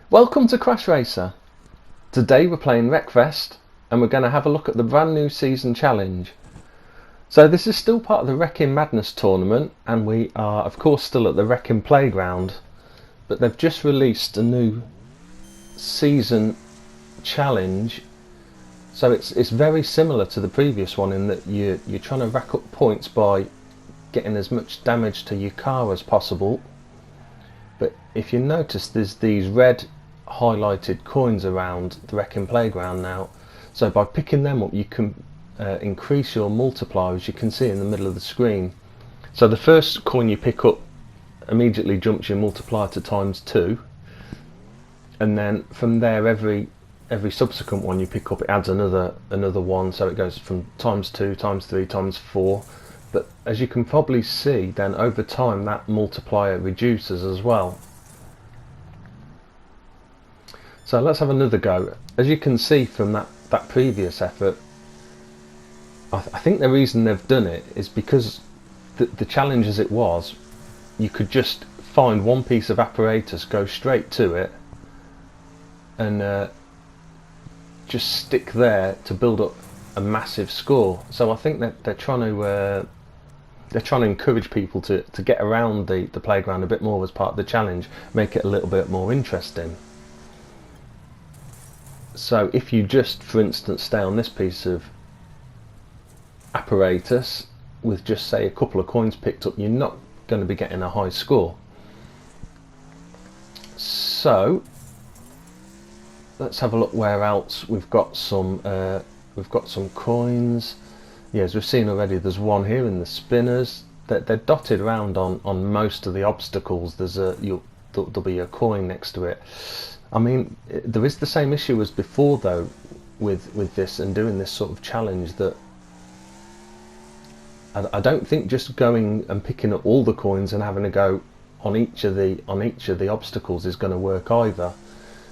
Welcome to CrashRacer. Today we're playing Wreckfest and we're going to have a look at the brand new season challenge. So this is still part of the Wrecking Madness tournament and we are of course still at the Wrecking Playground, but they've just released a new season challenge. So it's very similar to the previous one in that you're trying to rack up points by getting as much damage to your car as possible. But if you notice, there's these red highlighted coins around the Wrecking Playground now. So by picking them up you can increase your multiplier, as you can see in the middle of the screen. So the first coin you pick up immediately jumps your multiplier to ×2, and then from there every subsequent one you pick up, it adds another one, so it goes from ×2, ×3, ×4. But as you can probably see, then over time that multiplier reduces as well. So let's have another go. As you can see from that previous effort, I think the reason they've done it is because the challenge as it was, you could just find one piece of apparatus, go straight to it, and just stick there to build up a massive score. So I think that they're trying to encourage people to get around the playground a bit more as part of the challenge, make it a little bit more interesting. So if you just, for instance, stay on this piece of apparatus with just say a couple of coins picked up, you're not going to be getting a high score. So let's have a look where else we've got some coins. Yeah, as we've seen already, there's one here in the spinners. They're dotted around on most of the obstacles. There'll be a coin next to it. I mean, there is the same issue as before though with this and doing this sort of challenge, that I don't think just going and picking up all the coins and having a go on each of the obstacles is going to work either,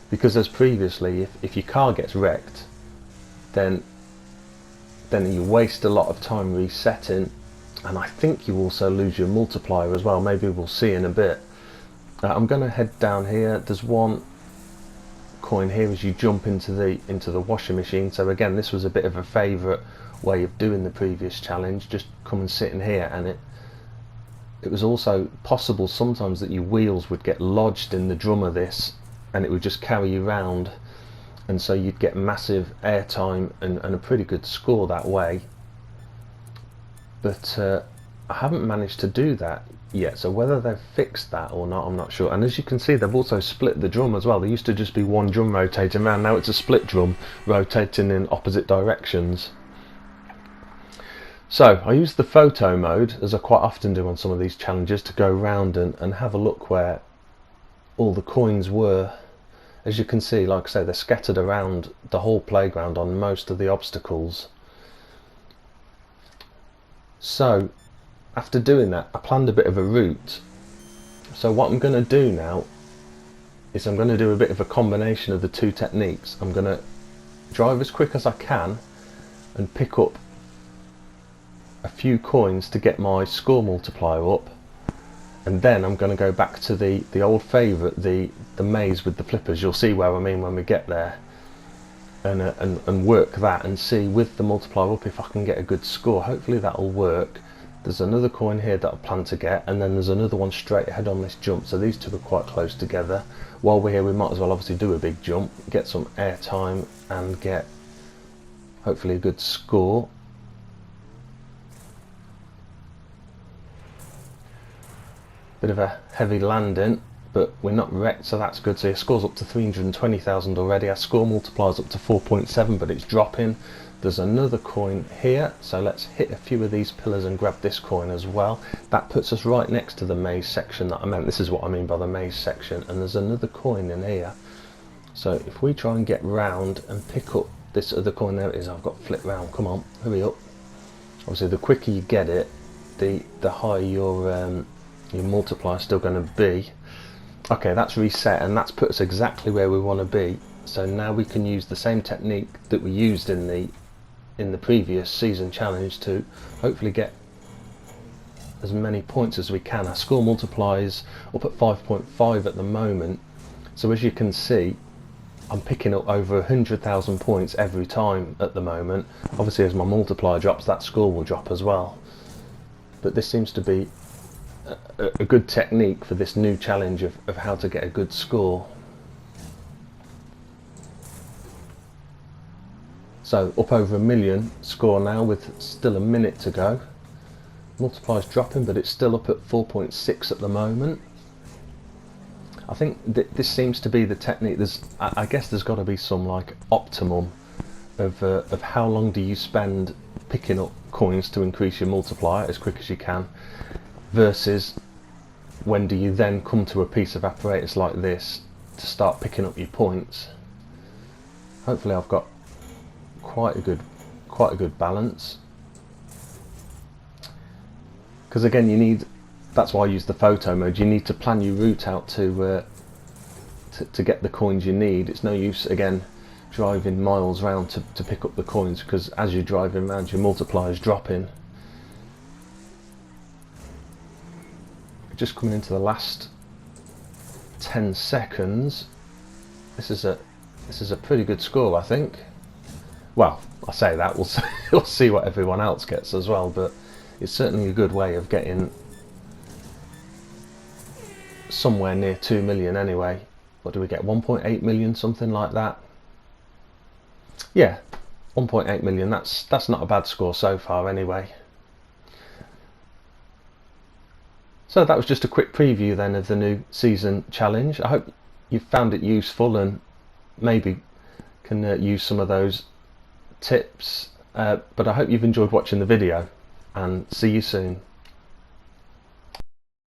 because as previously, if your car gets wrecked, then you waste a lot of time resetting, and I think you also lose your multiplier as well. Maybe we'll see in a bit. I'm going to head down here. There's one coin here as you jump into the washing machine. So again, this was a bit of a favourite way of doing the previous challenge. Just come and sit in here, and it was also possible sometimes that your wheels would get lodged in the drum of this and it would just carry you round, and so you'd get massive airtime and a pretty good score that way. But I haven't managed to do that yet, so whether they've fixed that or not, I'm not sure. And as you can see, they've also split the drum as well. There used to just be one drum rotating around, now it's a split drum rotating in opposite directions. So I use the photo mode, as I quite often do on some of these challenges, to go round and have a look where all the coins were. As you can see, like I say, they're scattered around the whole playground on most of the obstacles. So after doing that, I planned a bit of a route. So what I'm going to do now is I'm going to do a bit of a combination of the two techniques. I'm going to drive as quick as I can and pick up a few coins to get my score multiplier up, and then I'm going to go back to the old favourite, the maze with the flippers. You'll see where I mean when we get there, and work that and see with the multiplier up if I can get a good score. Hopefully that'll work. There's another coin here that I plan to get, and then there's another one straight ahead on this jump, so these two are quite close together. While we're here, we might as well obviously do a big jump, get some air time and get hopefully a good score. Bit of a heavy landing, but we're not wrecked, so that's good. So your score's up to 320,000 already. Our score multiplier's up to 4.7, but it's dropping. There's another coin here, so let's hit a few of these pillars and grab this coin as well. That puts us right next to the maze section that I meant. This is what I mean by the maze section. And there's another coin in here. So if we try and get round and pick up this other coin, there it is. I've got to flip round. Come on, hurry up. Obviously, the quicker you get it, the higher your multiplier is still going to be. Okay, that's reset, and that's put us exactly where we want to be. So now we can use the same technique that we used in the previous season challenge to hopefully get as many points as we can. Our score multiplies up at 5.5 at the moment, So as you can see, I'm picking up over 100,000 points every time at the moment. Obviously as my multiplier drops, that score will drop as well. But this seems to be a good technique for this new challenge of how to get a good score. So up over 1 million score now with still a minute to go. Multiplier's dropping, but it's still up at 4.6 at the moment. I think this seems to be the technique. I guess there's got to be some like optimum of how long do you spend picking up coins to increase your multiplier as quick as you can, versus when do you then come to a piece of apparatus like this to start picking up your points. Hopefully I've got quite a good balance, because again that's why I use the photo mode. You need to plan your route out to get the coins you need. It's no use again driving miles round to pick up the coins, because as you're driving around your multiplier is dropping. Just coming into the last 10 seconds. This is a pretty good score, I think. Well, I say that, we'll see what everyone else gets as well, but it's certainly a good way of getting somewhere near 2 million anyway. What do we get, 1.8 million, something like that? Yeah, 1.8 million, that's not a bad score so far anyway. So that was just a quick preview then of the new season challenge. I hope you found it useful and maybe can use some of those tips, but I hope you've enjoyed watching the video, and see you soon.